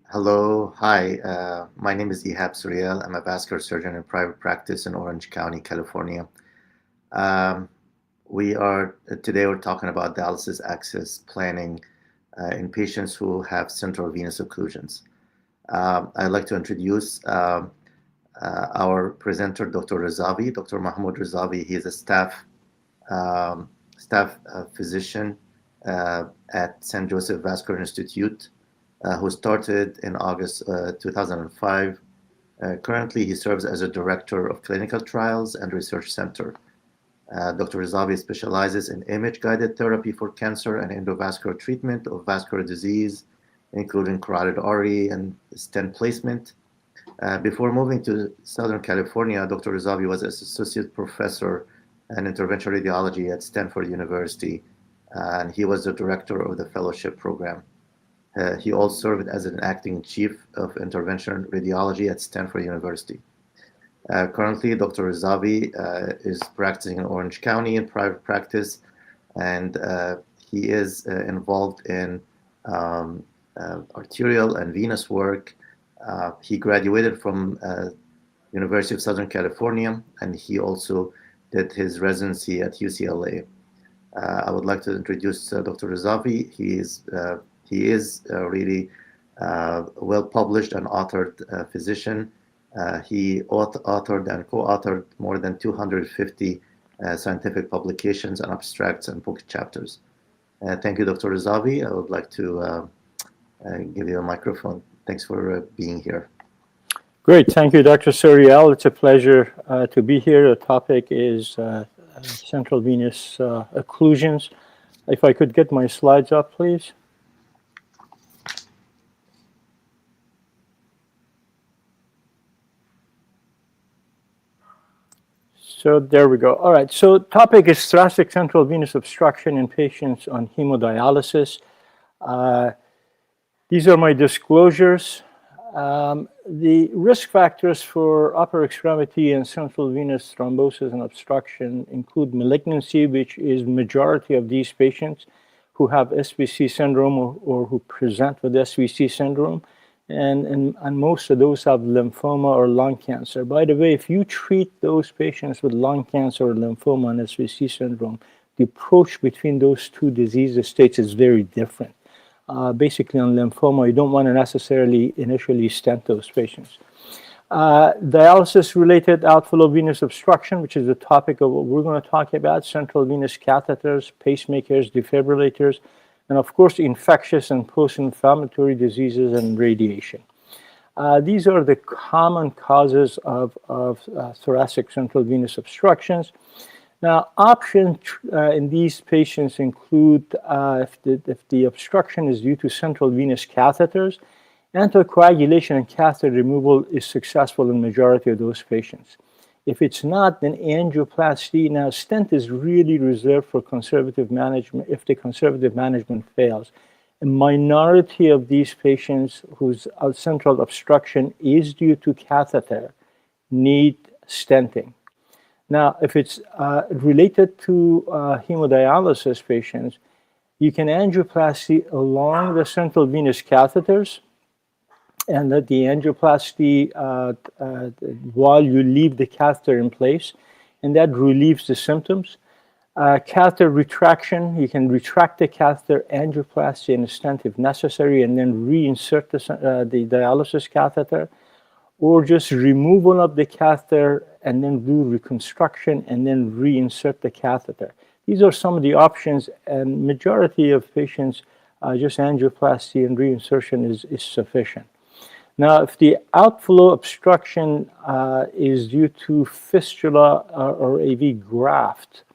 Hello, hi. My name is Ihab Suriel. I'm a vascular surgeon in private practice in Orange County, California. Um, today we're talking about dialysis access planning in patients who have central venous occlusions. I'd like to introduce our presenter, Dr. Razavi, Dr. Mahmoud Razavi. He is a staff physician at St. Joseph Vascular Institute, who started in August 2005. Currently, he serves as a director of clinical trials and research center. Dr. Razavi specializes in image-guided therapy for cancer and endovascular treatment of vascular disease, including carotid artery and stent placement. Before moving to Southern California, Dr. Razavi was associate professor in interventional radiology at Stanford University, and he was the director of the fellowship program. He also served as an acting chief of interventional radiology at Stanford University. Currently, Dr. Razavi is practicing in Orange County in private practice, and he is involved in arterial and venous work. He graduated from University of Southern California, and he also did his residency at UCLA. I would like to introduce Dr. Razavi. He is a really well-published and authored physician. He authored and co-authored more than 250 scientific publications and abstracts and book chapters. Thank you, Dr. Razavi. I would like to give you a microphone. Thanks for being here. Great. Thank you, Dr. Suriel. It's a pleasure to be here. The topic is central venous occlusions. If I could get my slides up, please. So there we go. All right. So topic is thoracic central venous obstruction in patients on hemodialysis. These are my disclosures. The risk factors for upper extremity and central venous thrombosis and obstruction include malignancy, which is majority of these patients who have SVC syndrome or who present with SVC syndrome. And most of those have lymphoma or lung cancer. By the way, if you treat those patients with lung cancer or lymphoma and SVC syndrome, the approach between those two disease states is very different. Basically, on lymphoma, you don't want to necessarily initially stent those patients. Dialysis-related outflow venous obstruction, which is the topic of what we're going to talk about, central venous catheters, pacemakers, defibrillators, and of course, infectious and post-inflammatory diseases and radiation. These are the common causes of thoracic central venous obstructions. Now, options in these patients include if the obstruction is due to central venous catheters, anticoagulation and catheter removal is successful in majority of those patients. If it's not, then angioplasty. Now, stent is really reserved for conservative management if the conservative management fails. A minority of these patients whose central obstruction is due to catheter need stenting. Now, if it's related to hemodialysis patients, you can angioplasty along the central venous catheters, and that the angioplasty while you leave the catheter in place, and that relieves the symptoms. Catheter retraction, you can retract the catheter, angioplasty and a stent if necessary, and then reinsert the dialysis catheter, or just removal of the catheter and then do reconstruction and then reinsert the catheter. These are some of the options, and majority of patients, just angioplasty and reinsertion is sufficient. Now, if the outflow obstruction is due to fistula or AV graft,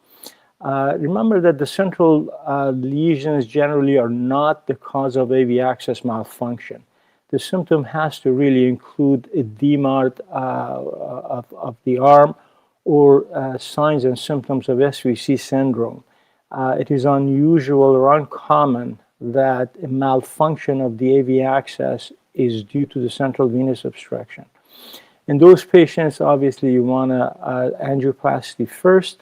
remember that the central lesions generally are not the cause of AV access malfunction. The symptom has to really include edema of the arm or signs and symptoms of SVC syndrome. It is unusual or uncommon that a malfunction of the AV access is due to the central venous obstruction. In those patients, obviously, you want angioplasty first,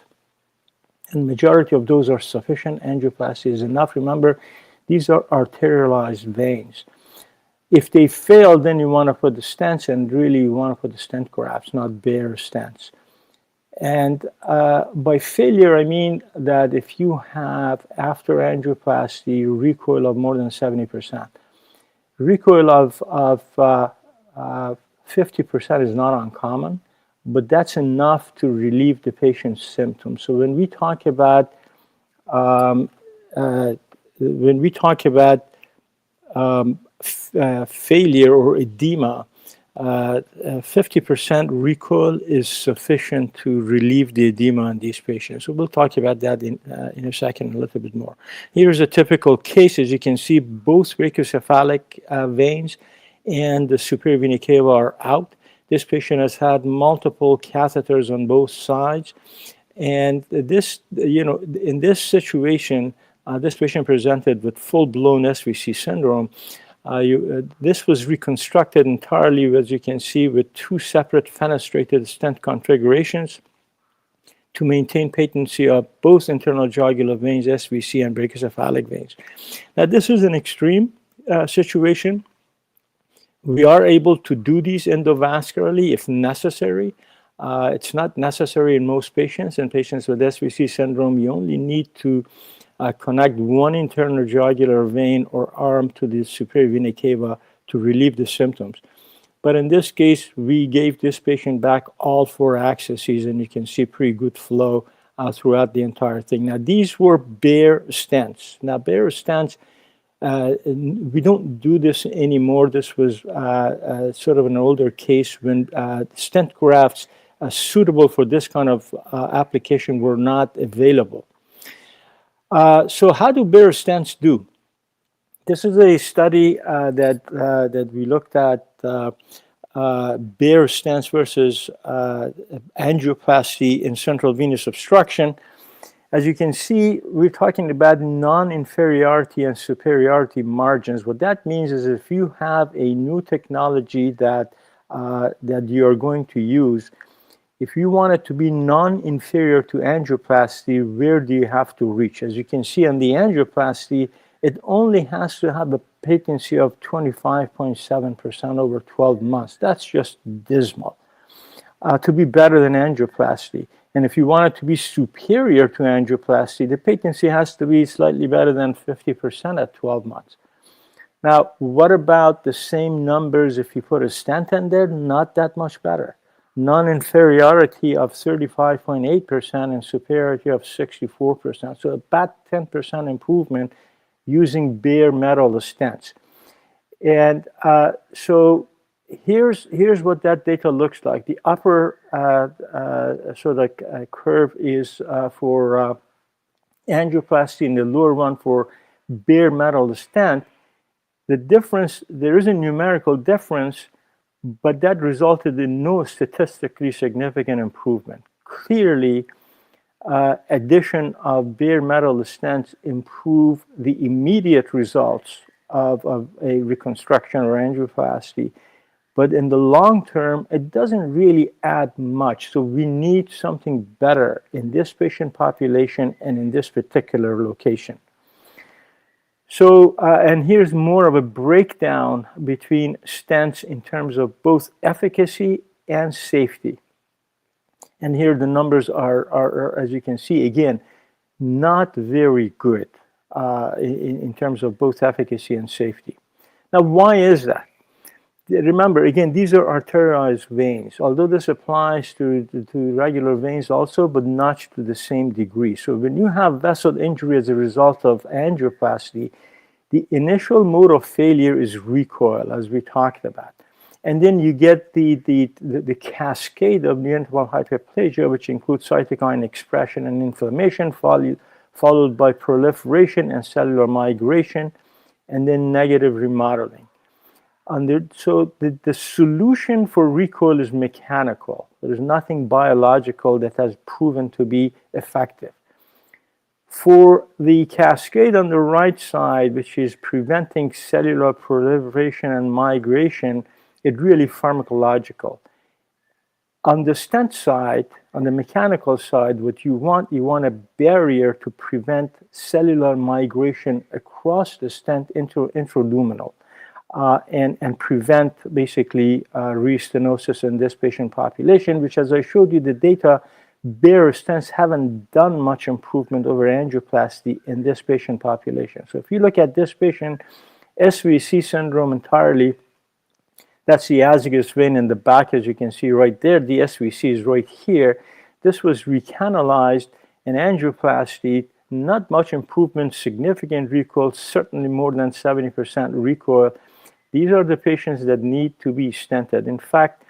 and majority of those are sufficient. Angioplasty is enough. Remember, these are arterialized veins. If they fail, then you want to put the stents, and really you want to put the stent grafts, not bare stents. And by failure, I mean that if you have, after angioplasty, recoil of more than 70%, recoil of 50% is not uncommon, but that's enough to relieve the patient's symptoms. So when we talk about failure or edema, 50% recoil is sufficient to relieve the edema in these patients. So we'll talk about that in a second, a little bit more. Here's a typical case. As you can see, both brachiocephalic veins and the superior vena cava are out. This patient has had multiple catheters on both sides. And this, in this situation, this patient presented with full-blown SVC syndrome. This was reconstructed entirely, as you can see, with two separate fenestrated stent configurations to maintain patency of both internal jugular veins, SVC, and brachiocephalic veins. Now, this is an extreme situation. We are able to do these endovascularly if necessary. It's not necessary in most patients. In patients with SVC syndrome, you only need to connect one internal jugular vein or arm to the superior vena cava to relieve the symptoms. But in this case, we gave this patient back all four axes, and you can see pretty good flow throughout the entire thing. Now, these were bare stents. Now, bare stents, we don't do this anymore. This was sort of an older case when stent grafts suitable for this kind of application were not available. So how do bare stents do? This is a study that we looked at bare stents versus angioplasty in central venous obstruction. As you can see, we're talking about non-inferiority and superiority margins. What that means is if you have a new technology that you are going to use, if you want it to be non-inferior to angioplasty, where do you have to reach? As you can see on the angioplasty, it only has to have a patency of 25.7% over 12 months. That's just dismal to be better than angioplasty. And if you want it to be superior to angioplasty, the patency has to be slightly better than 50% at 12 months. Now, what about the same numbers if you put a stent in there? Not that much better. Non-inferiority of 35.8% and superiority of 64%. So about 10% improvement using bare metal stents. And so here's what that data looks like. The upper curve is for angioplasty, and the lower one for bare metal stent. The difference, there is a numerical difference, but that resulted in no statistically significant improvement. Clearly, addition of bare metal stents improve the immediate results of a reconstruction or angioplasty. But in the long term, it doesn't really add much. So we need something better in this patient population and in this particular location. So, and here's more of a breakdown between stents in terms of both efficacy and safety. And here the numbers are, as you can see, again, not very good in terms of both efficacy and safety. Now, why is that? Remember, again, these are arterialized veins, although this applies to regular veins also, but not to the same degree. So when you have vessel injury as a result of angioplasty, the initial mode of failure is recoil, as we talked about. And then you get the cascade of neointimal hyperplasia, which includes cytokine expression and inflammation, followed by proliferation and cellular migration, and then negative remodeling. So the solution for recoil is mechanical. There's nothing biological that has proven to be effective. For the cascade on the right side, which is preventing cellular proliferation and migration, it's really pharmacological. On the stent side, on the mechanical side, what you want a barrier to prevent cellular migration across the stent intraluminal. and prevent basically restenosis in this patient population, which, as I showed you, the data bare stents haven't done much improvement over angioplasty in this patient population. So if you look at this patient, SVC syndrome entirely, that's the azygous vein in the back, as you can see right there. The SVC is right here. This was recanalized in angioplasty, not much improvement, significant recoil, certainly more than 70% recoil. These are the patients that need to be stented. In fact,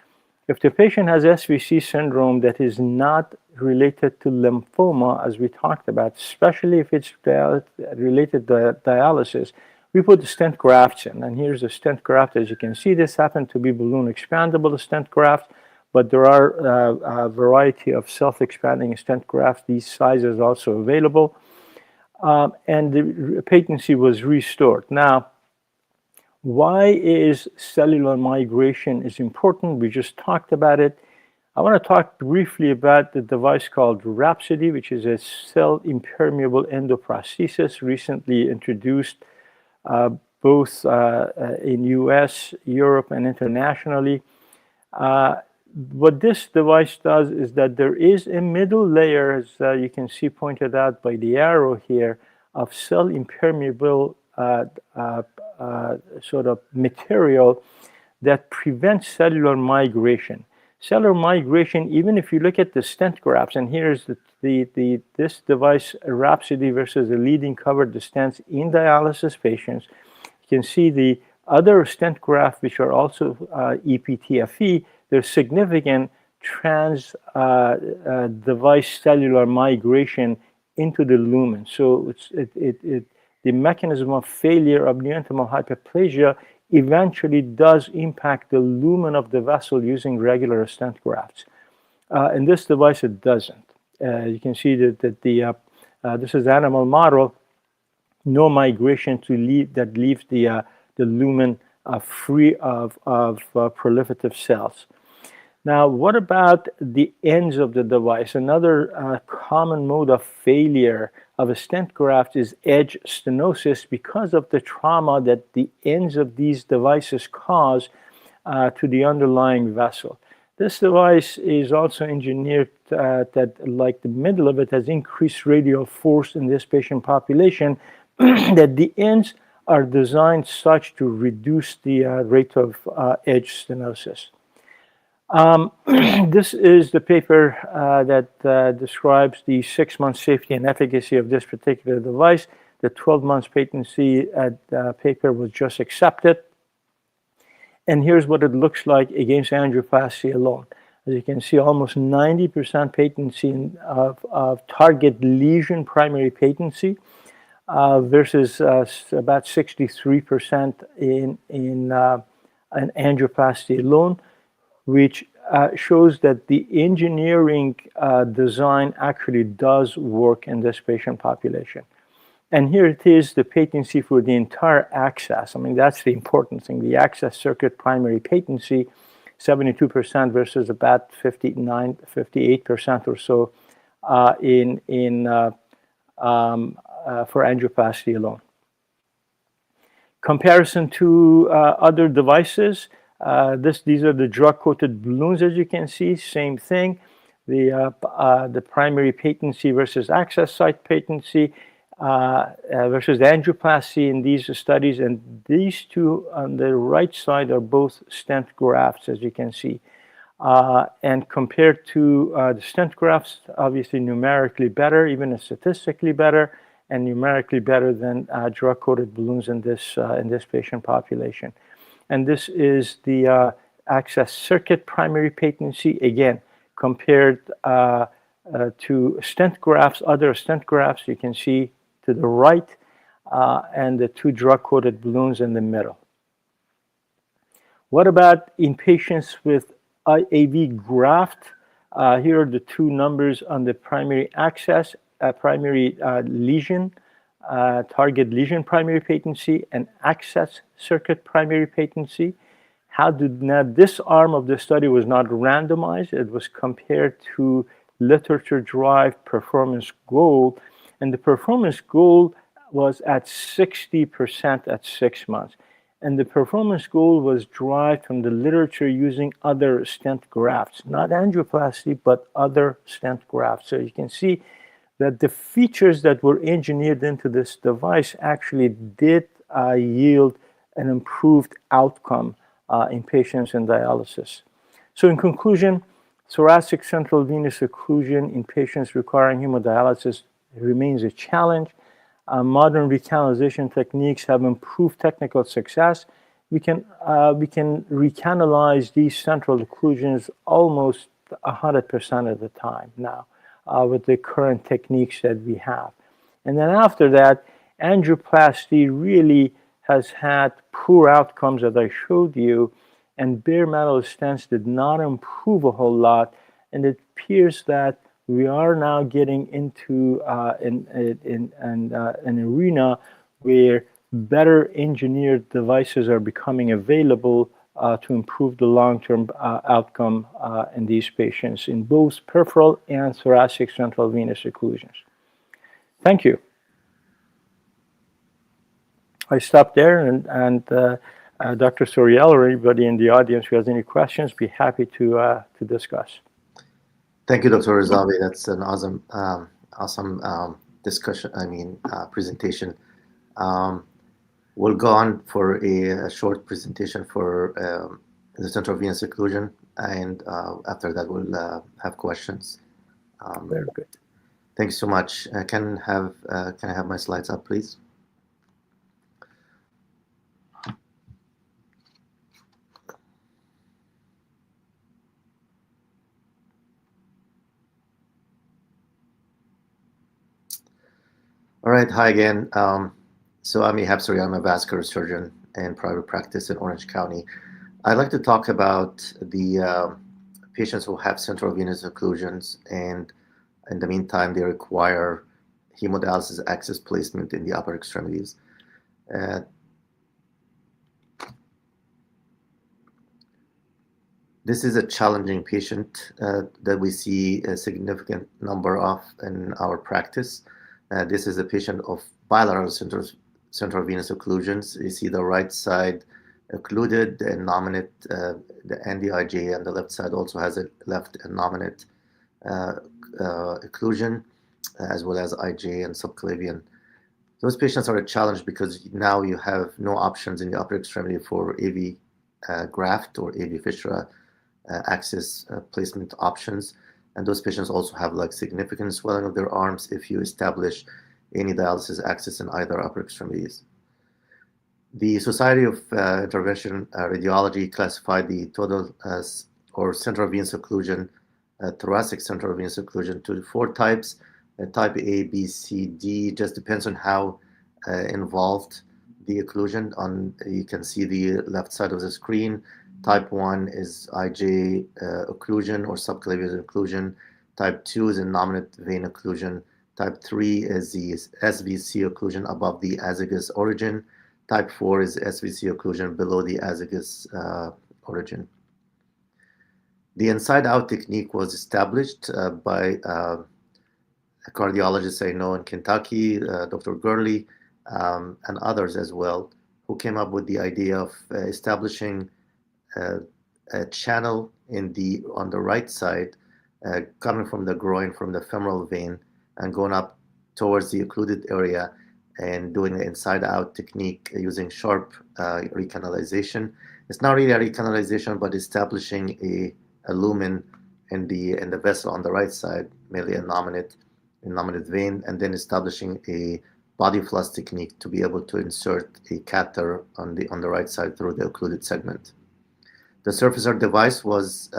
if the patient has SVC syndrome that is not related to lymphoma, as we talked about, especially if it's related to dialysis, we put the stent grafts in. And here's the stent graft. As you can see, this happened to be balloon expandable stent graft, but there are a variety of self-expanding stent grafts. These sizes are also available. And the patency was restored. Now, why is cellular migration is important? We just talked about it. I want to talk briefly about the device called Rhapsody, which is a cell impermeable endoprosthesis recently introduced both in US, Europe, and internationally. What this device does is that there is a middle layer, as you can see pointed out by the arrow here, of cell impermeable sort of material that prevents cellular migration. Cellular migration, even if you look at the stent grafts, and here's this device, Rhapsody, versus the leading covered stents in dialysis patients, you can see the other stent graft, which are also EPTFE, there's significant trans device cellular migration into the lumen. So the mechanism of failure of mesenchymal hyperplasia eventually does impact the lumen of the vessel using regular stent grafts. In this device, it doesn't. You can see that this is animal model, no migration that leaves the lumen free of proliferative cells. Now, what about the ends of the device? Another common mode of failure of a stent graft is edge stenosis because of the trauma that the ends of these devices cause to the underlying vessel. This device is also engineered that, like the middle of it, has increased radial force in this patient population, that the ends are designed such to reduce the rate of edge stenosis. This is the paper that describes the 6-month safety and efficacy of this particular device. The 12-month patency paper was just accepted. And here's what it looks like against angioplasty alone. As you can see, almost 90% patency of target lesion primary patency versus about 63% in angioplasty alone, which shows that the engineering design actually does work in this patient population. And here it is, the patency for the entire access. I mean, that's the important thing. The access circuit primary patency, 72% versus about 58% or so for angioplasty alone. Comparison to other devices. These are the drug-coated balloons, as you can see. Same thing. The primary patency versus access site patency versus the angioplasty in these studies, and these two on the right side are both stent grafts, as you can see. And compared to the stent grafts, obviously numerically better, even statistically better, and numerically better than drug-coated balloons in this patient population. And this is the access circuit primary patency, again, compared to stent grafts, other stent grafts, you can see to the right, and the two drug-coated balloons in the middle. What about in patients with AV graft? Here are the two numbers on the primary access, primary lesion, target lesion primary patency, and access circuit primary patency. Now this arm of the study was not randomized. It was compared to literature-derived performance goal, and the performance goal was at 60% at 6 months. And the performance goal was derived from the literature using other stent grafts, not angioplasty, but other stent grafts. So you can see that the features that were engineered into this device actually did yield an improved outcome in patients in dialysis. So in conclusion, thoracic central venous occlusion in patients requiring hemodialysis remains a challenge. Modern recanalization techniques have improved technical success. We can recanalize these central occlusions almost 100% of the time now with the current techniques that we have. And then after that, angioplasty really has had poor outcomes, as I showed you, and bare metal stents did not improve a whole lot. And it appears that we are now getting into an arena where better engineered devices are becoming available to improve the long-term outcome in these patients in both peripheral and thoracic central venous occlusions. Thank you. I stop there, and Dr. Soriel or anybody in the audience who has any questions, be happy to discuss. Thank you, Dr. Razavi. That's an awesome discussion. Presentation. We'll go on for a short presentation for the central venous occlusion, and after that, we'll have questions. Very good. Thank you so much. Can I have my slides up, please? All right. Hi again. So I'm Ihab Sori. I'm a vascular surgeon in private practice in Orange County. I'd like to talk about the patients who have central venous occlusions, and in the meantime, they require hemodialysis access placement in the upper extremities. This is a challenging patient that we see a significant number of in our practice. This is a patient of bilateral central venous occlusions. You see the right side occluded and nominate, and the IJ, and the left side also has a left and nominate occlusion, as well as IJ and subclavian. Those patients are a challenge because now you have no options in the upper extremity for AV graft or AV fissura access placement options. And those patients also have like significant swelling of their arms if you establish any dialysis access in either upper extremities. The Society of Intervention Radiology classified the total or central venous occlusion, thoracic central venous occlusion, to 4 types. Type A, B, C, D, just depends on how involved the occlusion. You can see the left side of the screen. Type 1 is IJ occlusion or subclavian occlusion. Type 2 is a nominate vein occlusion. Type 3 is the SVC occlusion above the azygous origin. Type 4 is SVC occlusion below the azygous origin. The inside-out technique was established by a cardiologist I know in Kentucky, Dr. Gurley, and others as well, who came up with the idea of establishing a channel on the right side, coming from the groin, from the femoral vein, and going up towards the occluded area, and doing the inside-out technique using sharp recanalization. It's not really a recanalization, but establishing a lumen in the vessel on the right side, mainly a nominate vein, and then establishing a body flush technique to be able to insert a catheter on the right side through the occluded segment. The Surfacer device was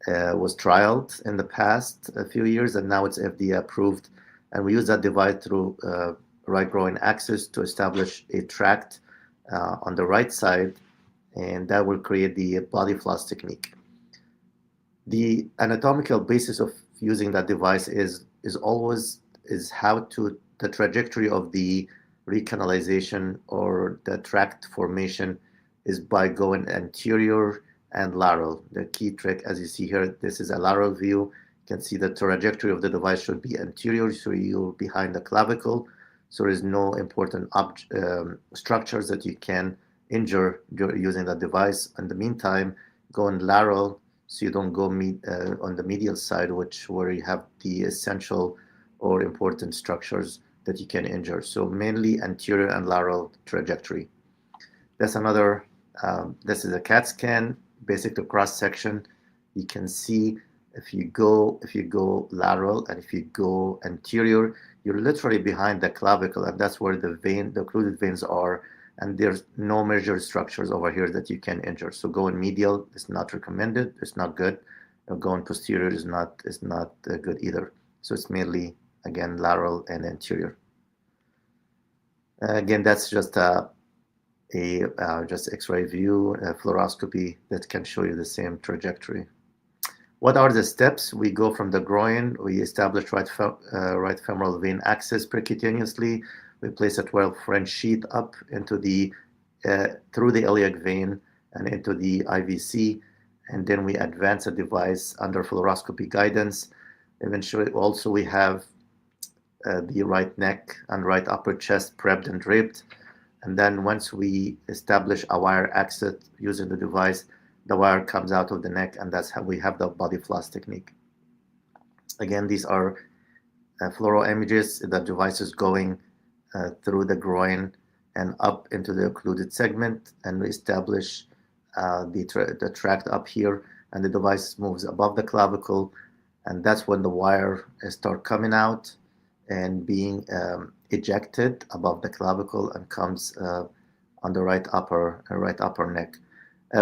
trialed in the past a few years, and now it's FDA approved. And we use that device through right groin access to establish a tract on the right side, and that will create the body flush technique. The anatomical basis of using that device is how the trajectory of the recanalization or the tract formation is by going anterior and lateral. The key trick, as you see here, this is a lateral view. You can see the trajectory of the device should be anterior, so you're behind the clavicle. So there is no important structures that you can injure using the device. In the meantime, going lateral so you don't go on the medial side, where you have the essential or important structures that you can injure. So mainly anterior and lateral trajectory. That's another. This is a CAT scan, basic to cross section. You can see if you go lateral and if you go anterior, you're literally behind the clavicle, and that's where the occluded veins are. And there's no major structures over here that you can injure. So going medial is not recommended. It's not good. Going posterior is not good either. So it's mainly, again, lateral and anterior. Again, that's just just X-ray view, fluoroscopy that can show you the same trajectory. What are the steps? We go from the groin. We establish right femoral vein axis percutaneously. We place a 12 French sheath up into through the iliac vein and into the IVC, and then we advance a device under fluoroscopy guidance. Eventually, also we have the right neck and right upper chest prepped and draped. And then once we establish a wire exit using the device, the wire comes out of the neck, and that's how we have the body floss technique. Again, these are fluoro images. The device is going through the groin and up into the occluded segment, and we establish the tract up here, and the device moves above the clavicle, and that's when the wire starts coming out and being ejected above the clavicle and comes on the right upper neck.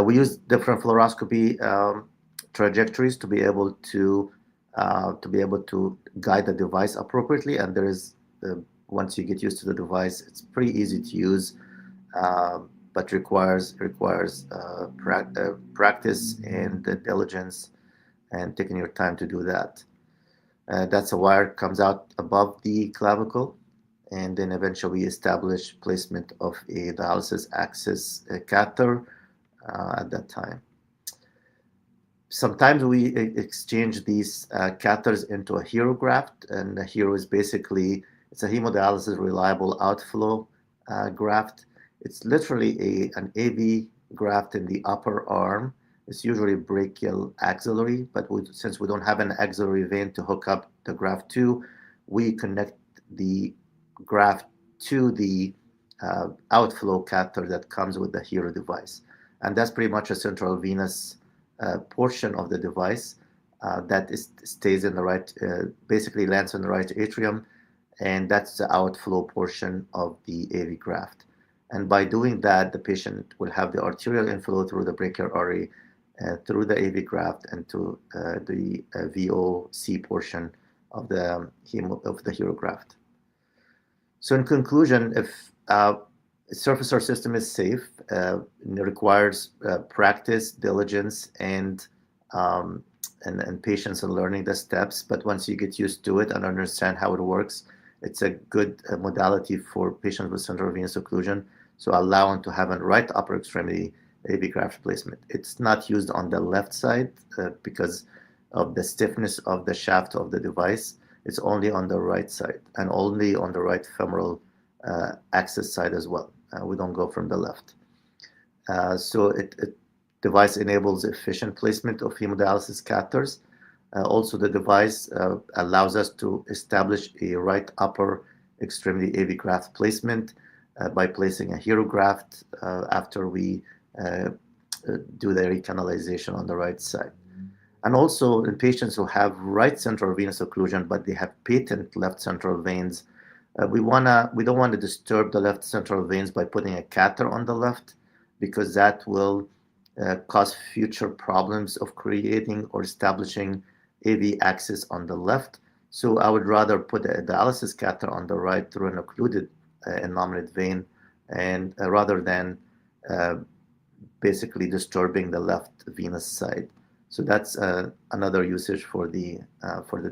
We use different fluoroscopy trajectories to be able to guide the device appropriately. And there is once you get used to the device, it's pretty easy to use, but requires practice and diligence and taking your time to do that. That's a wire comes out above the clavicle, and then eventually we establish placement of a dialysis access catheter at that time. Sometimes we exchange these catheters into a hero graft, and the hero is basically, it's a hemodialysis reliable outflow graft. It's literally an AV graft in the upper arm. It's usually brachial axillary, but since we don't have an axillary vein to hook up the graft to, we connect the graft to the outflow catheter that comes with the hero device. And that's pretty much a central venous portion of the device that stays in the right, basically lands in the right atrium, and that's the outflow portion of the AV graft. And by doing that, the patient will have the arterial inflow through the brachial artery, through the AV graft, and to the VOC portion of the hero graft. So in conclusion, if surface system is safe, it requires practice, diligence, and patience in learning the steps. But once you get used to it and understand how it works, it's a good modality for patients with central venous occlusion. So allowing to have a right upper extremity AV graft placement. It's not used on the left side because of the stiffness of the shaft of the device. It's only on the right side and only on the right femoral axis side as well. We don't go from the left. So it device enables efficient placement of hemodialysis catheters. Also, the device allows us to establish a right upper extremity AV graft placement by placing a hero graft after we do the recanalization on the right side. And also in patients who have right central venous occlusion, but they have patent left central veins, we don't want to disturb the left central veins by putting a catheter on the left, because that will cause future problems of creating or establishing AV axis on the left. So I would rather put a dialysis catheter on the right through an occluded innominate vein, and rather than basically disturbing the left venous side. So that's another usage for the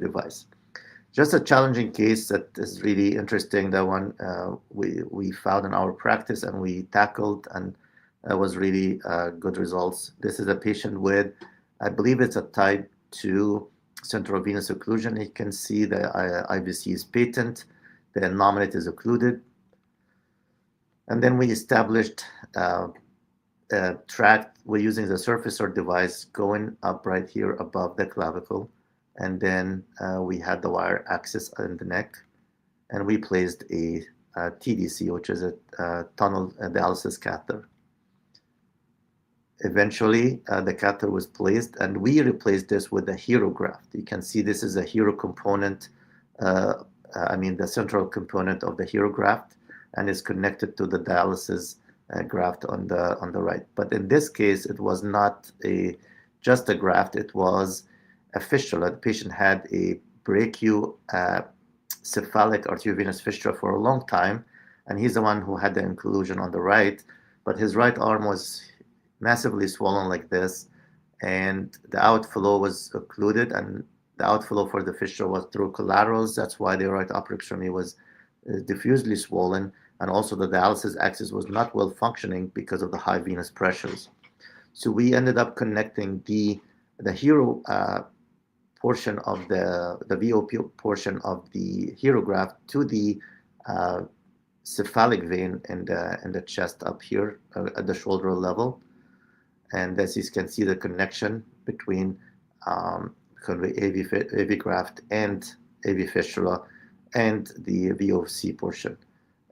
device. Just a challenging case that is really interesting. That one we found in our practice and we tackled, and was really good results. This is a patient with, I believe it's a type 2 central venous occlusion. You can see the IVC is patent, the innominate is occluded. And then we established tracked, we're using the surfacer device going up right here above the clavicle. And then we had the wire access in the neck. And we placed a TDC, which is a tunnel dialysis catheter. Eventually, the catheter was placed, and we replaced this with a hero graft. You can see this is a hero component, the central component of the hero graft, and is connected to the dialysis graft on the right. But in this case, it was not just a graft, it was a fistula. The patient had a brachiocephalic arteriovenous fistula for a long time, and he's the one who had the inclusion on the right, but his right arm was massively swollen like this, and the outflow was occluded, and the outflow for the fistula was through collaterals. That's why the right upper extremity was diffusely swollen, and also the dialysis axis was not well functioning because of the high venous pressures. So we ended up connecting the hero portion of the VOP portion of the hero graft to the cephalic vein in the chest up here at the shoulder level. And as you can see, the connection between AV graft and AV fistula and the VOC portion.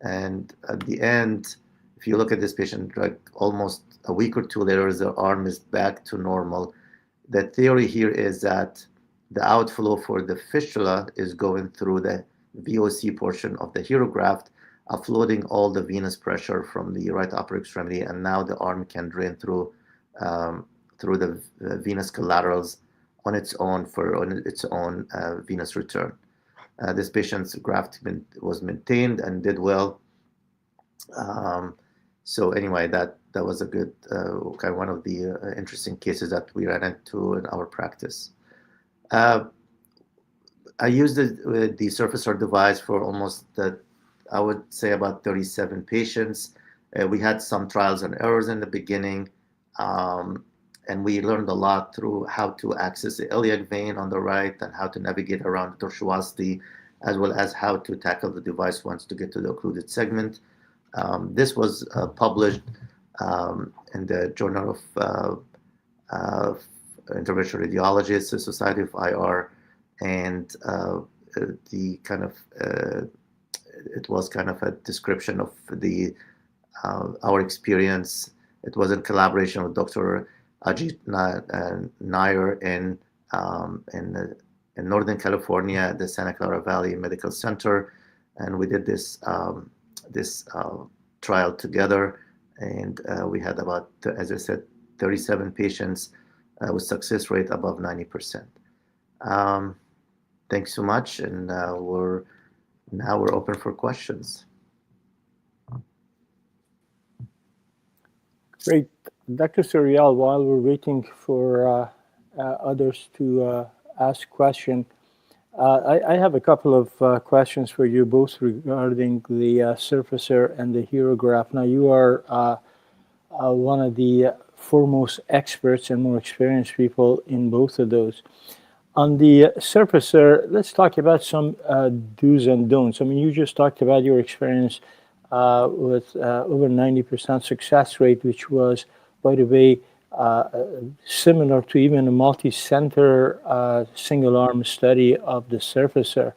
And at the end, if you look at this patient, like almost a week or two later, the arm is back to normal. The theory here is that the outflow for the fistula is going through the VOC portion of the hero graft, offloading all the venous pressure from the right upper extremity, and now the arm can drain through the venous collaterals on its own venous return. This patient's graft was maintained and did well. So anyway, that was a good one of the interesting cases that we ran into in our practice. I used the surfacer device for almost I would say about 37 patients. We had some trials and errors in the beginning. And we learned a lot through how to access the iliac vein on the right and how to navigate around the tortuosity, as well as how to tackle the device once to get to the occluded segment. This was published in the Journal of Interventional Radiology, the Society of IR, and it was kind of a description of our experience. It was in collaboration with Dr. Ajit Nair in Northern California at the Santa Clara Valley Medical Center, and we did this trial together, and we had about, as I said, 37 patients with success rate above 90%. Thanks so much, and we're open for questions. Great. Dr. Suriel, while we're waiting for others to ask questions, I have a couple of questions for you, both regarding the surfacer and the hero graft. Now, you are one of the foremost experts and more experienced people in both of those. On the surfacer, let's talk about some do's and don'ts. I mean, you just talked about your experience with over 90% success rate, which was, by the way, similar to even a multi-center single-arm study of the surfacer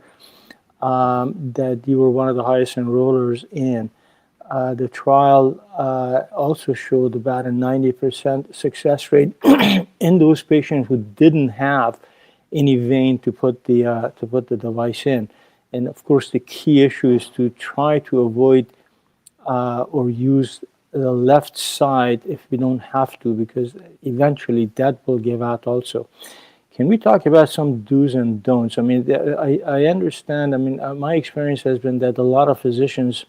that you were one of the highest enrollers in. The trial also showed about a 90% success rate in those patients who didn't have any vein to put the device in. And of course, the key issue is to try to avoid or use the left side if we don't have to, because eventually that will give out also. Can we talk about some do's and don'ts? I mean, I understand, I mean, my experience has been that a lot of physicians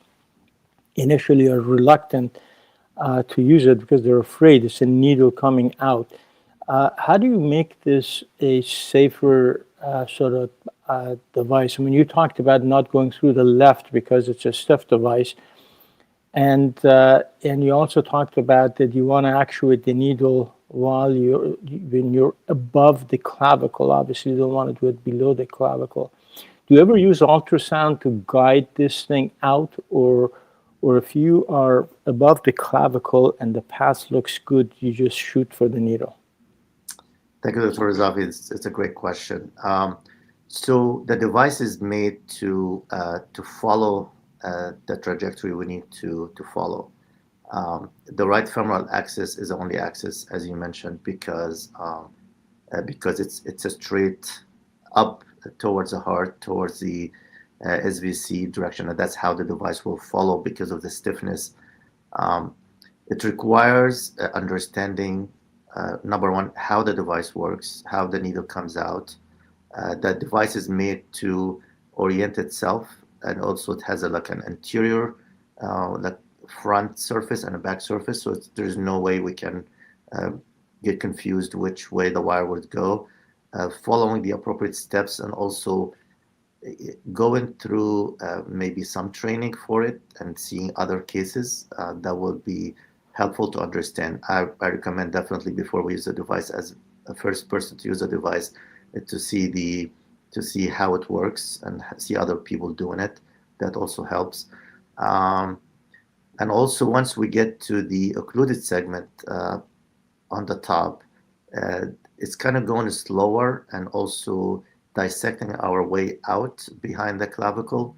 initially are reluctant to use it because they're afraid it's a needle coming out. How do you make this a safer sort of device? I mean, you talked about not going through the left because it's a stiff device. And you also talked about that you want to actuate the needle when you're above the clavicle. Obviously, you don't want to do it below the clavicle. Do you ever use ultrasound to guide this thing out, or or if you are above the clavicle and the path looks good, you just shoot for the needle? Thank you, Dr. Razavi. It's a great question. So the device is made to follow the trajectory we need to follow. The right femoral axis is the only axis, as you mentioned, because it's a straight up towards the heart, towards the SVC direction, and that's how the device will follow because of the stiffness. It requires understanding, number one, how the device works, how the needle comes out. The device is made to orient itself, and also it has like an anterior, like front surface and a back surface, so there's no way we can get confused which way the wire would go. Following the appropriate steps, and also going through maybe some training for it and seeing other cases that will be helpful to understand. I recommend definitely before we use the device, as a first person to use the device, to see how it works and see other people doing it. That also helps. And also, once we get to the occluded segment on the top, it's kind of going slower and also dissecting our way out behind the clavicle,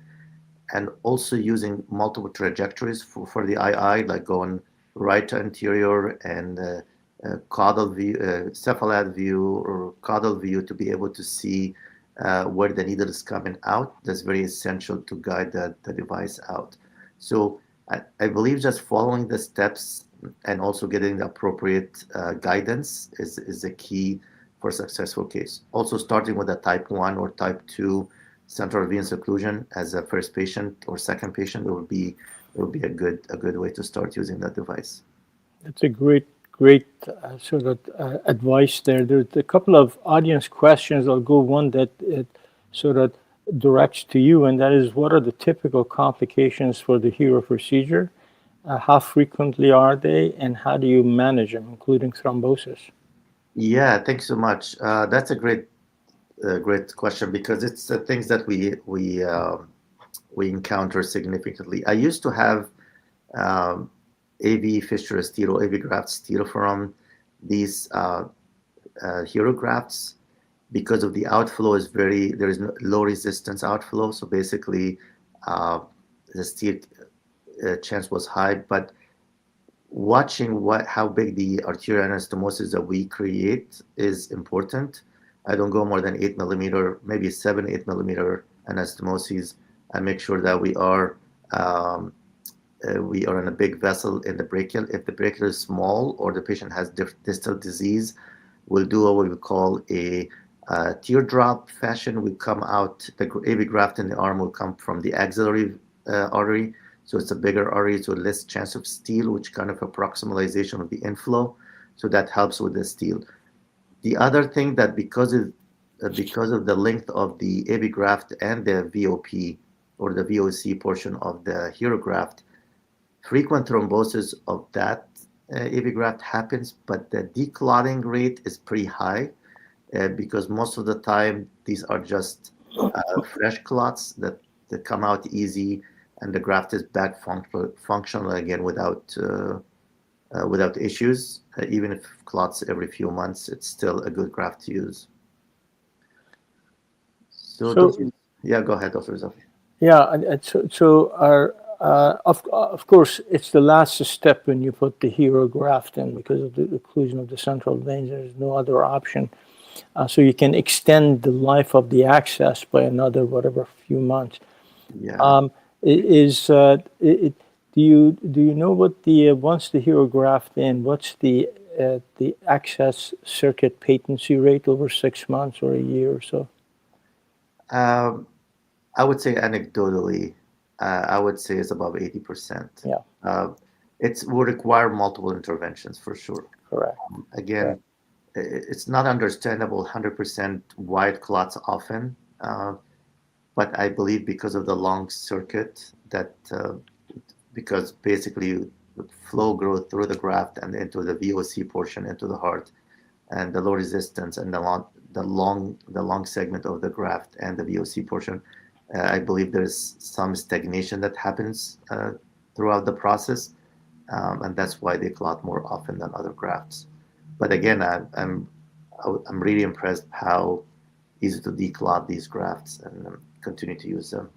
and also using multiple trajectories for the II, like going right to anterior and caudal view, cephalad view, or caudal view, to be able to see where the needle is coming out. That's very essential to guide the device out. So I believe just following the steps and also getting the appropriate guidance is the key for a successful case. Also, starting with a type 1 or type 2 central venous occlusion as a first patient or second patient, it would be a good way to start using that device. That's a great sort of advice there. There's a couple of audience questions. I'll go one that it sort of directs to you, and that is, what are the typical complications for the HERO procedure? How frequently are they, and how do you manage them, including thrombosis? Yeah, thanks so much. That's a great question, because it's the things that we encounter significantly. I used to have AV fistula steel or AV graft steel from these HERO grafts, because of the outflow there is low resistance outflow. So basically, the steel chance was high. But watching how big the arterial anastomosis that we create is important. I don't go more than 8 millimeter, maybe 7-8 millimeter anastomoses. I make sure that we are in a big vessel in the brachial. If the brachial is small or the patient has distal disease, we'll do what we call a teardrop fashion. We come out, the AV graft in the arm will come from the axillary artery. So it's a bigger artery, so less chance of steel, which kind of a proximalization of the inflow. So that helps with the steel. The other thing, that because of the length of the AV graft and the VOP or the VOC portion of the HERO graft, frequent thrombosis of that AV graft happens, but the declotting rate is pretty high, because most of the time these are just fresh clots that come out easy, and the graft is back functional again without issues. Even if clots every few months, it's still a good graft to use. Yeah, go ahead, Dr. Zafi. Yeah, of course, it's the last step when you put the HERO graft in, because of the occlusion of the central veins. There's no other option. So you can extend the life of the access by another few months. Yeah. Do you know what once the HERO graft in, what's the access circuit patency rate over 6 months or a year or so? I would say anecdotally, I would say it's above 80%. Yeah. It will require multiple interventions for sure. Correct. Again, it's not understandable 100% wide clots often, but I believe because of the long circuit, that because basically flow growth through the graft and into the VOC portion into the heart, and the low resistance and the long segment of the graft and the VOC portion, I believe there's some stagnation that happens throughout the process, and that's why they clot more often than other grafts. But again, I'm really impressed how easy to declot these grafts and continue to use them.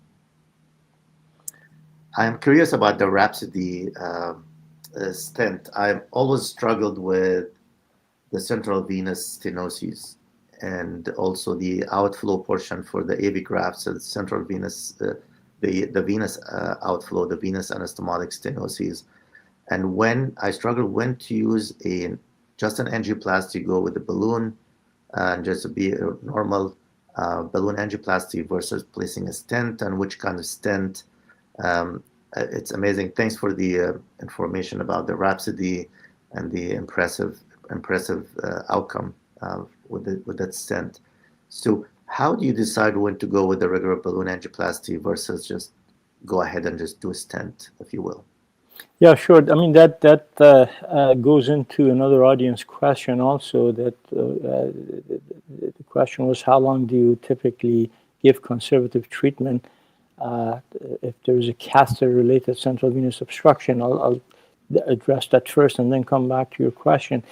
I'm curious about the Rhapsody stent. I've always struggled with the central venous stenosis and also the outflow portion for the AV grafts, so the central venous, the venous outflow, the venous anastomotic stenosis. And when I struggled when to use just an angioplasty, go with the balloon and just be a normal balloon angioplasty versus placing a stent, and which kind of stent. It's amazing. Thanks for the information about the Rhapsody and the impressive outcome with that stent. So how do you decide when to go with the regular balloon angioplasty versus just go ahead and just do a stent, if you will? Yeah, sure. I mean, that goes into another audience question also. That the question was, how long do you typically give conservative treatment if there is a catheter-related central venous obstruction? I'll address that first and then come back to your question.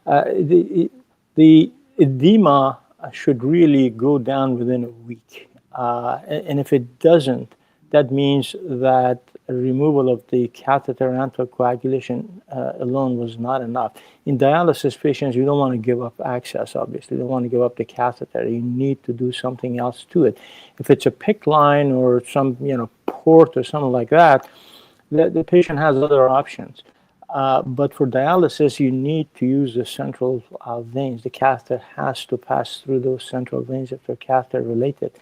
The edema should really go down within a week, and if it doesn't, that means that a removal of the catheter anticoagulation alone was not enough. In dialysis patients, you don't want to give up access, obviously. You don't want to give up the catheter. You need to do something else to it. If it's a PICC line or some port or something like that, the patient has other options. But for dialysis, you need to use the central veins. The catheter has to pass through those central veins if they're catheter related.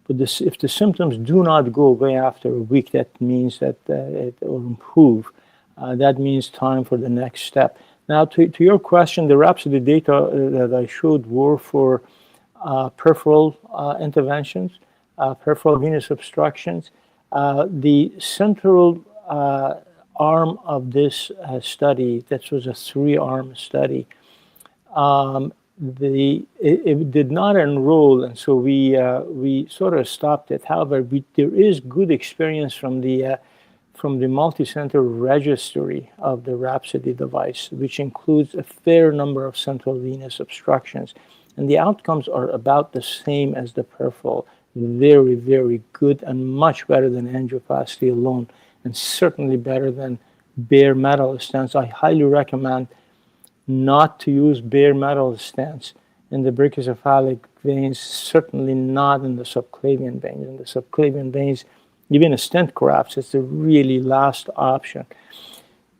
But if the symptoms do not go away after a week, that means that it will improve. That means time for the next step. Now, to your question, the Rhapsody data that I showed were for peripheral interventions, peripheral venous obstructions. The central arm of this study, that was a 3-arm study, it did not enroll, and so we sort of stopped it. However, there is good experience from the multi-center registry of the Rhapsody device, which includes a fair number of central venous obstructions, and the outcomes are about the same as the peripheral. Very, very good, and much better than angioplasty alone, and certainly better than bare metal stents. I highly recommend not to use bare metal stents in the brachiocephalic veins, certainly not in the subclavian veins. In the subclavian veins, even a stent graft is the really last option.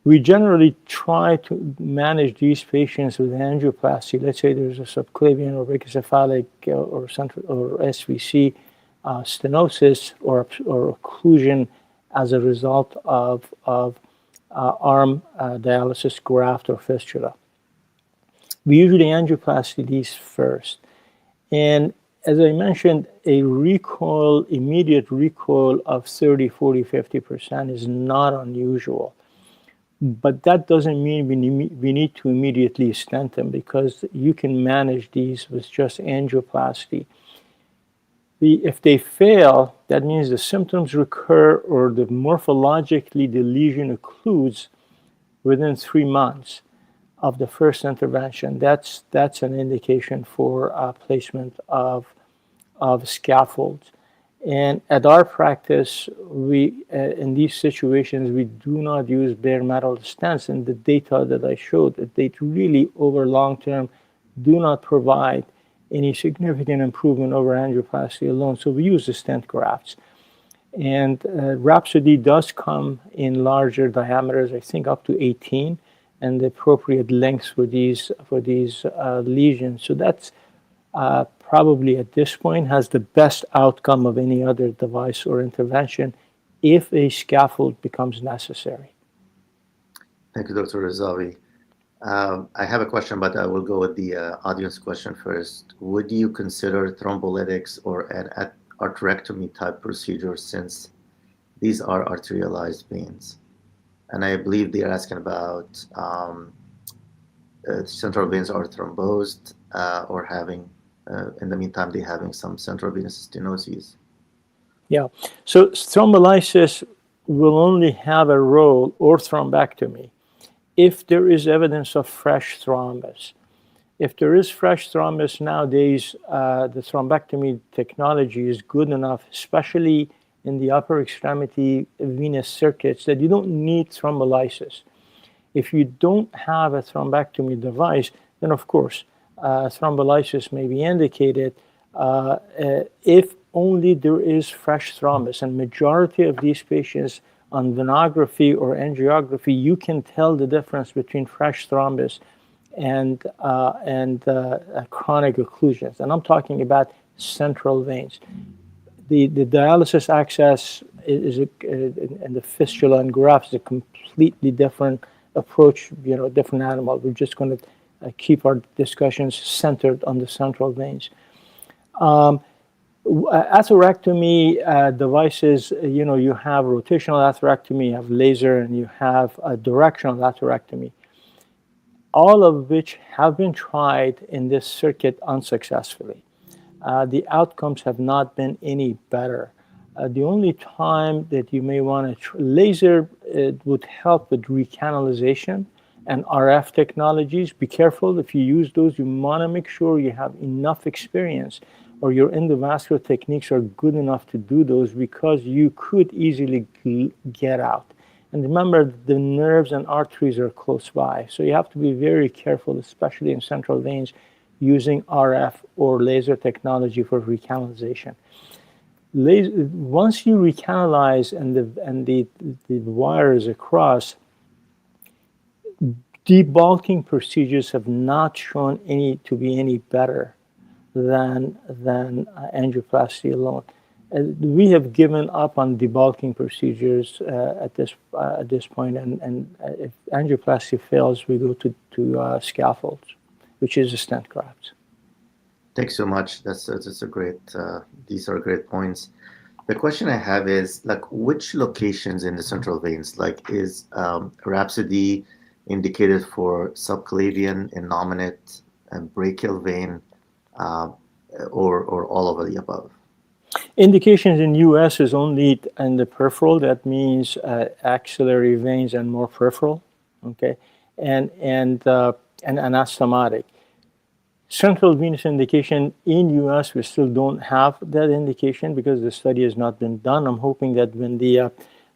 We generally try to manage these patients with angioplasty. Let's say there's a subclavian or brachiocephalic or central or SVC stenosis or occlusion as a result of arm dialysis graft or fistula. We usually angioplasty these first. And as I mentioned, a immediate recoil of 30, 40, 50% is not unusual. But that doesn't mean we need to immediately stent them, because you can manage these with just angioplasty. If they fail, that means the symptoms recur or morphologically the lesion occludes within 3 months of the first intervention. That's an indication for placement of scaffolds. And at our practice, we in these situations, we do not use bare metal stents. And the data that I showed, that they really over long term do not provide any significant improvement over angioplasty alone. So we use the stent grafts. And Rhapsody does come in larger diameters, I think up to 18, and the appropriate lengths for these lesions. So that's probably at this point has the best outcome of any other device or intervention if a scaffold becomes necessary. Thank you, Dr. Razavi. I have a question, but I will go with the audience question first. Would you consider thrombolytics or an arterectomy type procedure, since these are arterialized veins? And I believe they are asking about central veins are thrombosed or having, in the meantime, they're having some central venous stenosis. Yeah. So thrombolysis will only have a role, or thrombectomy, if there is evidence of fresh thrombus. If there is fresh thrombus nowadays, the thrombectomy technology is good enough, especially in the upper extremity venous circuits, that you don't need thrombolysis. If you don't have a thrombectomy device, then of course, thrombolysis may be indicated if only there is fresh thrombus. And majority of these patients on venography or angiography, you can tell the difference between fresh thrombus and chronic occlusions. And I'm talking about central veins. The dialysis access and the fistula and grafts is a completely different approach, different animal. We're just going to keep our discussions centered on the central veins. Atherectomy devices, you have rotational atherectomy, you have laser, and you have directional atherectomy, all of which have been tried in this circuit unsuccessfully. The outcomes have not been any better. The only time that you may want to laser, it would help with recanalization and RF technologies. Be careful if you use those. You want to make sure you have enough experience or your endovascular techniques are good enough to do those, because you could easily get out. And remember, the nerves and arteries are close by. So you have to be very careful, especially in central veins, using RF or laser technology for recanalization. Once you recanalize and the wire is across, debulking procedures have not shown to be any better than angioplasty alone. We have given up on debulking procedures at this point, and if angioplasty fails, we go to scaffolds, which is a stent graft. Thanks so much. That's a great. These are great points. The question I have is, which locations in the central veins, is Rhapsody indicated for subclavian, innominate, and brachial vein, or all of the above? Indications in U.S. is only in the peripheral. That means axillary veins and more peripheral, okay, and anastomotic. Central venous indication in U.S. we still don't have that indication because the study has not been done. I'm hoping that when the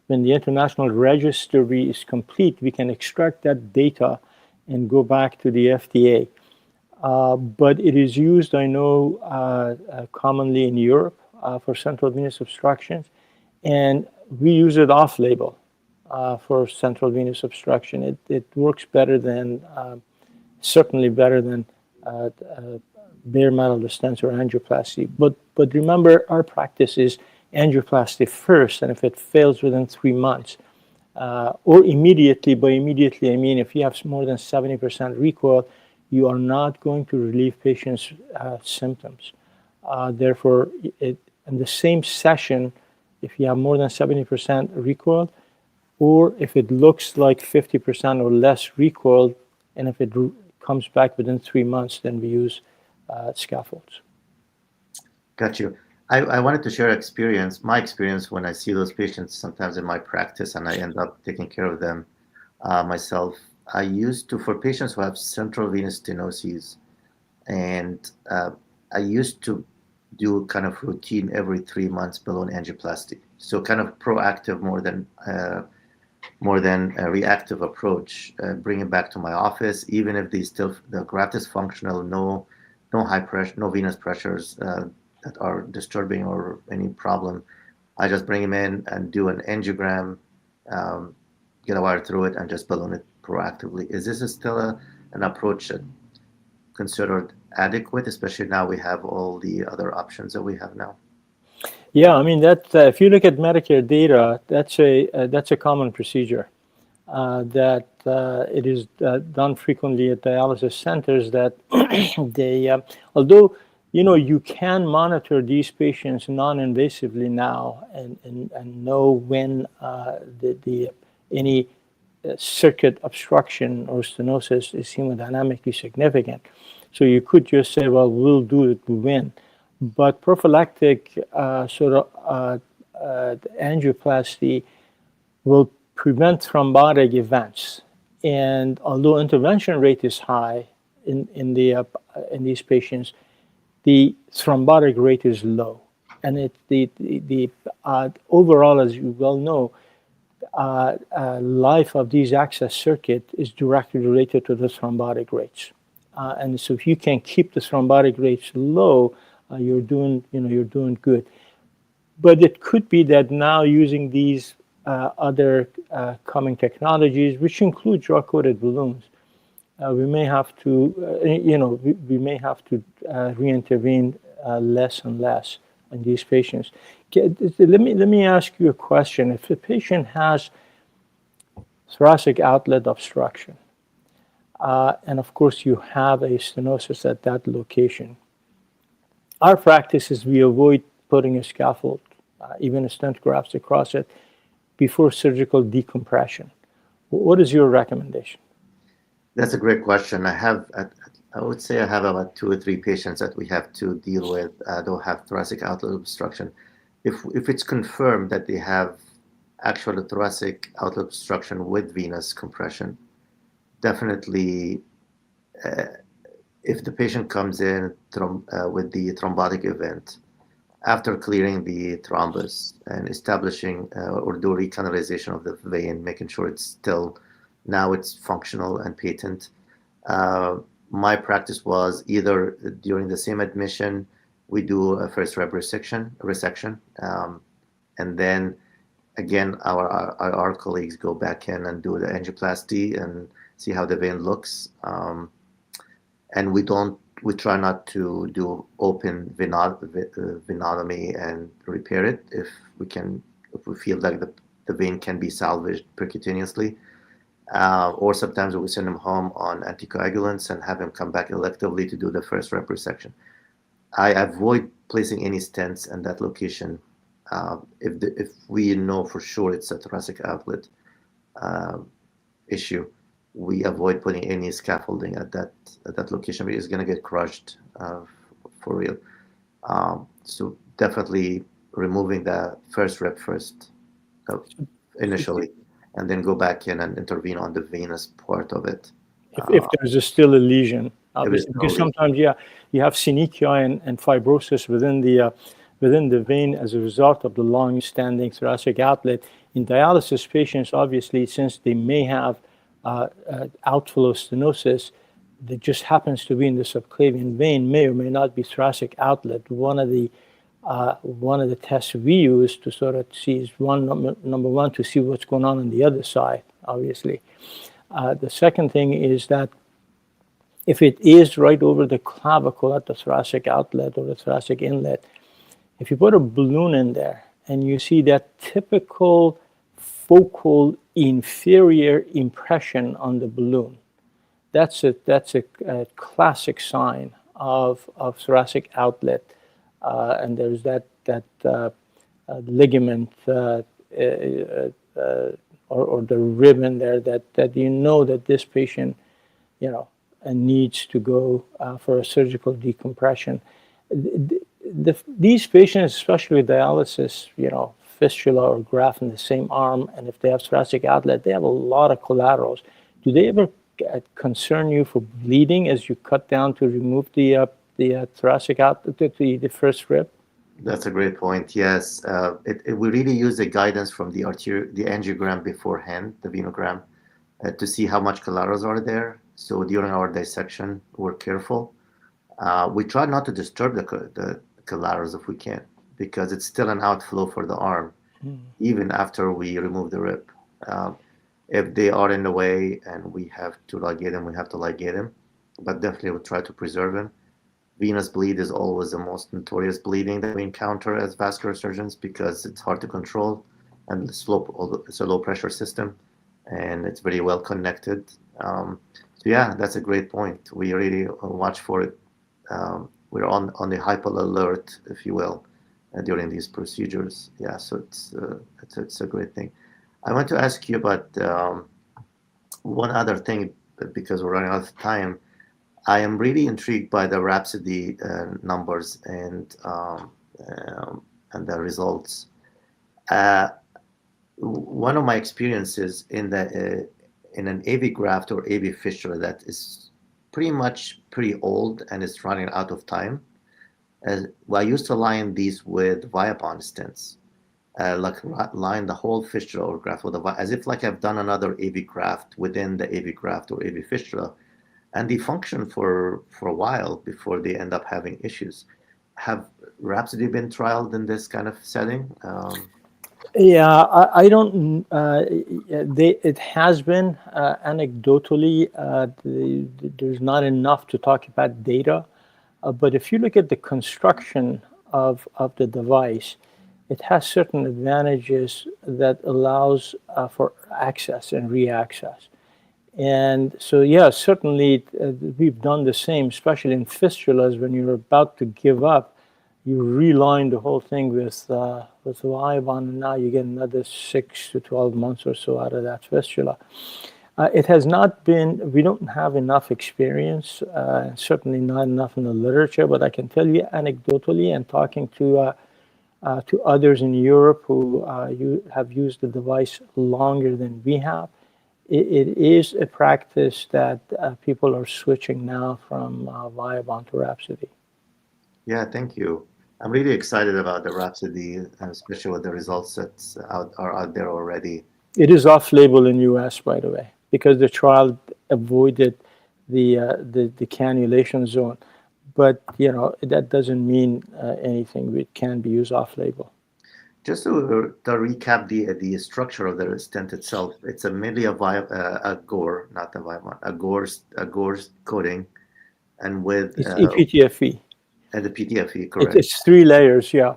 international registry is complete, we can extract that data and go back to the FDA. But it is used, I know, commonly in Europe for central venous obstructions, and we use it off-label for central venous obstruction. It works better than, certainly better than bare metal stents or angioplasty. But remember, our practice is angioplasty first, and if it fails within 3 months, or immediately, by immediately I mean if you have more than 70% recoil, you are not going to relieve patients' symptoms. Therefore, in the same session, if you have more than 70% recoil, or if it looks like 50% or less recoil, and if it comes back within 3 months, then we use scaffolds. Got you. I wanted to share my experience when I see those patients sometimes in my practice, and I end up taking care of them myself. I used to, for patients who have central venous stenoses, and I used to do kind of routine every 3 months balloon angioplasty. So kind of proactive more than a reactive approach. Bring it back to my office, even if the graft is functional, no high pressure, no venous pressures that are disturbing or any problem. I just bring him in and do an angiogram, get a wire through it, and just balloon it proactively. Is this still an approach that considered adequate, especially now we have all the other options that we have now? Yeah, I mean that if you look at Medicare data, that's a common procedure. That it is done frequently at dialysis centers. That they, although you can monitor these patients non-invasively now and know when any circuit obstruction or stenosis is hemodynamically significant. So you could just say, well, we'll do it when. But prophylactic angioplasty will prevent thrombotic events. And although intervention rate is high in these patients, the thrombotic rate is low. And the overall, as you well know, life of these access circuit is directly related to the thrombotic rates. And so if you can keep the thrombotic rates low, you're doing good. But it could be that now using these other coming technologies, which include drug-coated balloons, we may have to, we may have to reintervene less and less in these patients. Let me ask you a question. If a patient has thoracic outlet obstruction, and of course you have a stenosis at that location, our practice is we avoid putting a scaffold, even a stent grafts across it, before surgical decompression. What is your recommendation? That's a great question. I would say I have about 2 or 3 patients that we have to deal with don't have thoracic outlet obstruction. If it's confirmed that they have actual thoracic outlet obstruction with venous compression, definitely if the patient comes in with the thrombotic event, after clearing the thrombus and establishing or do recanalization of the vein, making sure it's still, now it's functional and patent. My practice was either during the same admission, we do a first rep resection, and then again, our colleagues go back in and do the angioplasty and see how the vein looks. And we try not to do open venotomy and repair it if we feel like the vein can be salvaged percutaneously. Or sometimes we send them home on anticoagulants and have them come back electively to do the first rep resection. I avoid placing any stents in that location. If we know for sure it's a thoracic outlet issue, we avoid putting any scaffolding at that location because it's going to get crushed for real. So definitely removing the first rep first initially, and then go back in and intervene on the venous part of it. If there's still a lesion, obviously, because sometimes, you have synechia and fibrosis within the vein as a result of the long-standing thoracic outlet. In dialysis patients, obviously, since they may have outflow stenosis that just happens to be in the subclavian vein, may or may not be thoracic outlet. One of the tests we use to sort of see is number one, to see what's going on the other side, obviously. The second thing is that if it is right over the clavicle at the thoracic outlet or the thoracic inlet, if you put a balloon in there and you see that typical focal inferior impression on the balloon, that's a classic sign of thoracic outlet. And there's that ligament or the ribbon there that you know that this patient, needs to go for a surgical decompression. These patients, especially with dialysis, fistula or graft in the same arm, and if they have thoracic outlet, they have a lot of collaterals. Do they ever concern you for bleeding as you cut down to remove the thoracic outlet, the first rib? That's a great point. Yes, we really use the guidance from the angiogram beforehand, the venogram, to see how much collaterals are there. So during our dissection, we're careful. We try not to disturb the collaterals if we can, because it's still an outflow for the arm, even after we remove the rib. If they are in the way and we have to ligate them, we have to ligate them, but definitely we try to preserve them. Venous bleed is always the most notorious bleeding that we encounter as vascular surgeons because it's hard to control, and it's a low pressure system, and it's very well connected. So yeah, that's a great point. We really watch for it. We're on the hyper alert, if you will, during these procedures. Yeah, so it's a great thing. I want to ask you about one other thing, because we're running out of time. I am really intrigued by the Rhapsody numbers and the results. one of my experiences in in an AV graft or AV fistula that is pretty old and is running out of time. Well, I used to line these with Viabond stents, like line the whole fistula or graft with as if like I've done another AV graft within the AV graft or AV fistula, and they function for a while before they end up having issues. Have Rhapsody been trialed in this kind of setting? Yeah, I don't. It has been anecdotally. There's not enough to talk about data, but if you look at the construction of the device, it has certain advantages that allows for access and reaccess. And so, yeah, certainly we've done the same, especially in fistulas when you're about to give up. You reline the whole thing with Viabond, and now you get another 6 to 12 months or so out of that fistula. It has not been, we don't have enough experience, certainly not enough in the literature, but I can tell you anecdotally and talking to others in Europe who have used the device longer than we have, it is a practice that people are switching now from Viabond to Rhapsody. Yeah, thank you. I'm really excited about the Rhapsody, especially with the results that are out there already. It is off-label in U.S., by the way, because the trial avoided the cannulation zone. But that doesn't mean anything. It can be used off-label. Just to recap the structure of the stent itself, it's mainly a gore, not a Viabond, a gore coating, and with it's EPTFE. And the PTFE, correct? It's 3 layers, yeah.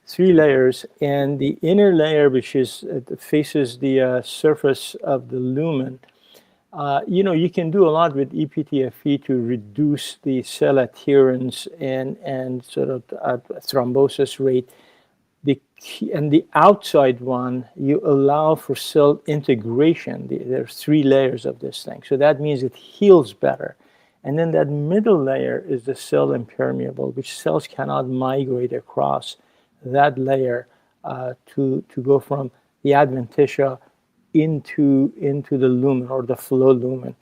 3 layers. And the inner layer, which is faces the surface of the lumen, you can do a lot with EPTFE to reduce the cell adherence and sort of thrombosis rate. And the outside one, you allow for cell integration. There's 3 layers of this thing. So that means it heals better. And then that middle layer is the cell impermeable, which cells cannot migrate across that layer to go from the adventitia into the lumen or the flow lumen.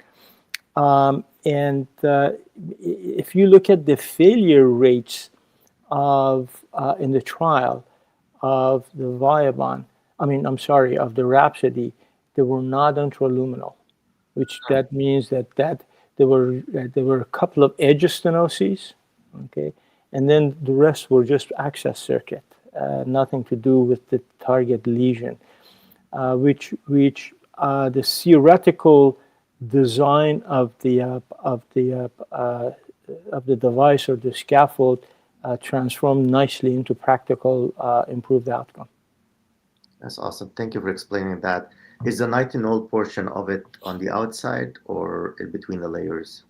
If you look at the failure rates in the trial of the Viabond, of the Rhapsody, they were not intraluminal, which that means that there were a couple of edge stenoses, okay, and then the rest were just access circuit, nothing to do with the target lesion, which the theoretical design of the device or the scaffold transformed nicely into practical improved outcome. That's awesome. Thank you for explaining that. Is the nitinol portion of it on the outside or in between the layers?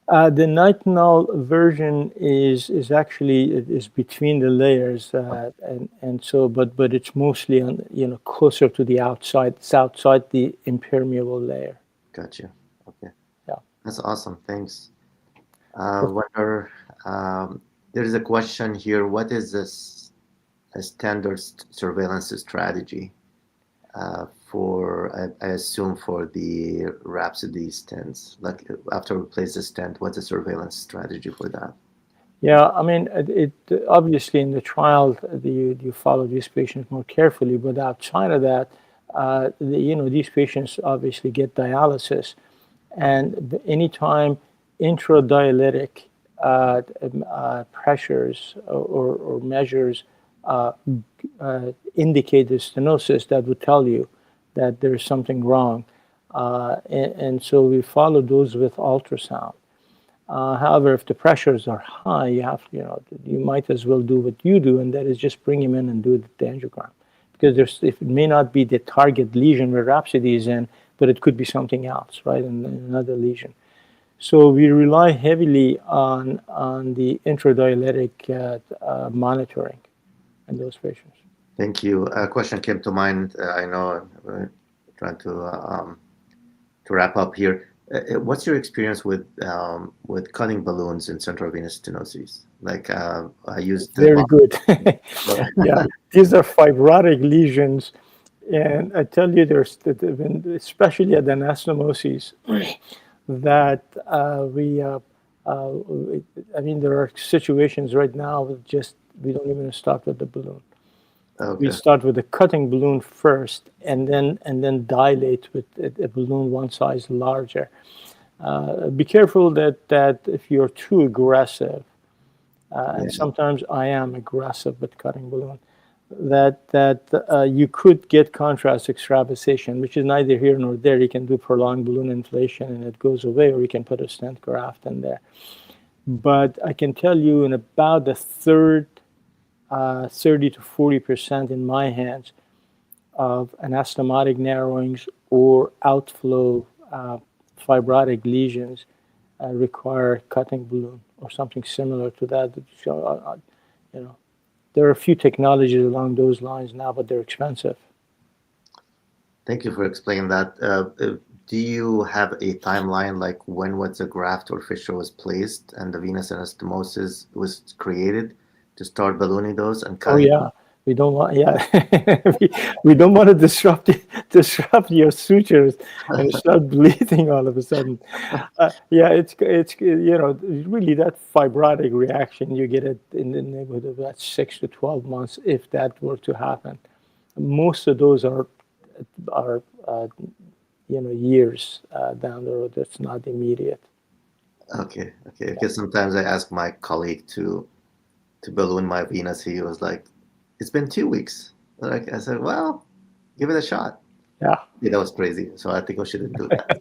The nitinol version is actually between the layers, and so but it's mostly on closer to the outside. It's outside the impermeable layer. Gotcha. Okay. Yeah. That's awesome. Thanks. There's a question here. What is this a standard surveillance strategy for, I assume, for the Rhapsody stents? Like after we place the stent, what's the surveillance strategy for that? Yeah, I mean, it obviously in the trial you follow these patients more carefully, but outside of that, these patients obviously get dialysis, and anytime intradialytic pressures or measures indicate the stenosis, that would tell you that there's something wrong, and so we follow those with ultrasound. However, if the pressures are high, you might as well do what you do, and that is just bring him in and do the angiogram, because it may not be the target lesion where Rhapsody is in, but it could be something else, right, in another lesion. So we rely heavily on the intradialytic monitoring in those patients. Thank you. A question came to mind. I know I'm trying to wrap up here. What's your experience with cutting balloons in central venous stenosis? Like I used very good. Yeah, these are fibrotic lesions, And I tell you, especially at the anastomosis, that I mean, there are situations right now that just we don't even start with the balloon. Okay. We start with a cutting balloon first, and then dilate with a balloon one size larger. Be careful that if you're too aggressive, and Yeah. sometimes I am aggressive with cutting balloon, that you could get contrast extravasation, which is neither here nor there. You can do prolonged balloon inflation and it goes away, or you can put a stent graft in there. But I can tell you, in about the third 30 to 40% in my hands of anastomotic narrowings or outflow fibrotic lesions require cutting balloon or something similar to that. You know, there are a few technologies along those lines now, but they're expensive. Thank you for explaining that. Do you have a timeline, like when was the graft or fissure was placed and the venous anastomosis was created to start ballooning those and Oh cutting? yeah, we don't want we don't want to disrupt your sutures and start bleeding all of a sudden. Yeah, it's really that fibrotic reaction you get it in the neighborhood of about 6 to 12 months if that were to happen. Most of those are years down the road. That's not immediate. Okay. Because sometimes I ask my colleague to balloon my venous. He was like, "It's been 2 weeks." Like I said, "Well, give it a shot." Yeah. Yeah, that was crazy. So I think we shouldn't do that.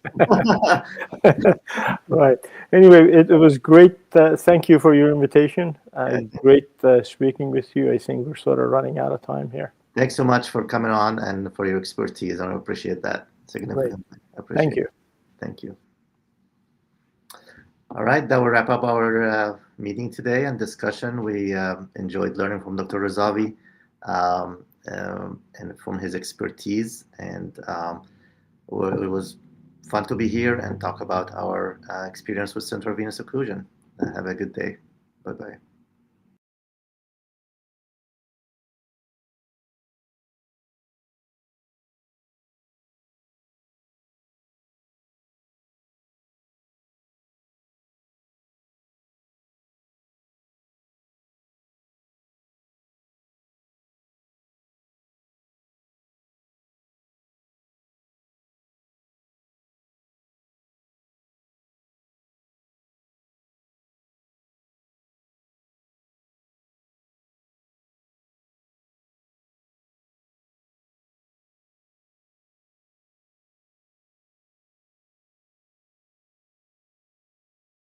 Right. Anyway, it was great. Thank you for your invitation. Great speaking with you. I think we're sort of running out of time here. Thanks so much for coming on and for your expertise. I appreciate that significantly. I appreciate Thank you. it. Thank you. All right, that will wrap up our meeting today and discussion. We enjoyed learning from Dr. Razavi and from his expertise, and it was fun to be here and talk about our experience with central venous occlusion. Have a good day. Bye-bye.